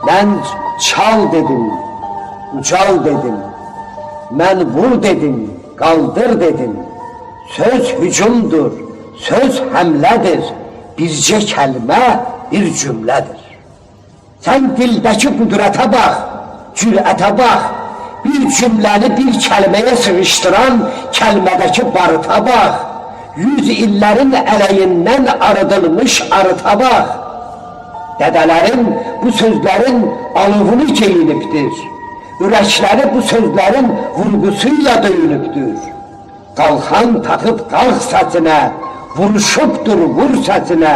Ben çal dedim, ucal dedim. Ben vur dedim, kaldır dedim. Söz hücumdur, söz həmlədir. Bircə kəlmə, bir cümlədir. Sen dildəki qudrətə bax, cürətə bax. Bir cümləni bir kəlməyə sığıştıran kəlmədəki barıta bax. 100 illərin ələyindən arıdılmış arıta bax. Dədələrin bu sözlərin alovunu geyinibdir. Ürəkləri bu sözlərin vurgusuyla döyünübdür. Qalxan taxıb qalx səsinə, vuruşubdur vur səsinə.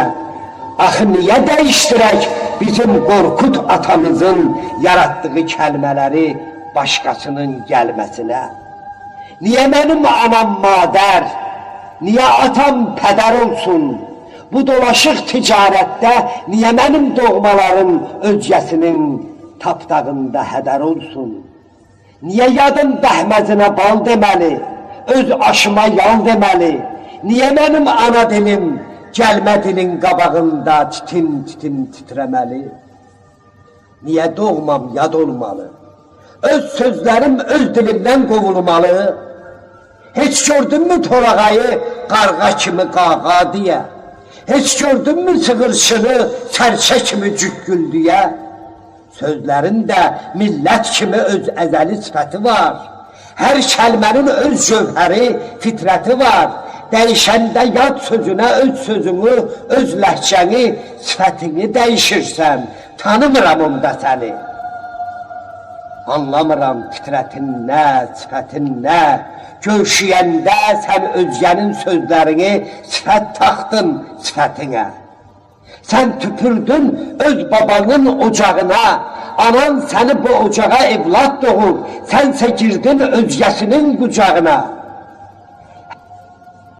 Axı niyə dəyişdirək bizim Qorkut atamızın yaratdığı kəlmələri başqasının gəlməsinə? Niyə mənim anam madər, niyə atam pədər olsun? Bu dolaşıq ticarətdə niyə mənim doğmalarım özgəsinin tapdağında hədər olsun? Niyə yadım dəhməzinə bal deməli, öz aşıma yal deməli? Niyə mənim ana dilim gəlmə dilin qabağında titim titrəməli? Niyə doğmam yad olmalı? Öz sözlərim öz dilimdən qovulmalı? Heç gördünmü torağayı qarğa kimi qağa deyə? Heç gördünmü sığırçını sərçə kimi cükkül deyə? Sözlərin də millət kimi öz əzəli sifəti var. Hər kəlmənin öz cövhəri, fitrəti var. Dəyişəndə yad sözünə öz sözünü, öz ləhcəni, sifətini dəyişirsən. Tanımıram onda səni. Anlamıram fitrətin nə, sifətin nə. Görüşüyəndə sən özgənin sözlərini sifət taxdın sifətinə. Sən tüpürdün öz babanın ocağına, anan səni bu ocağa evlad doğur, sənsə girdin özgəsinin qucağına.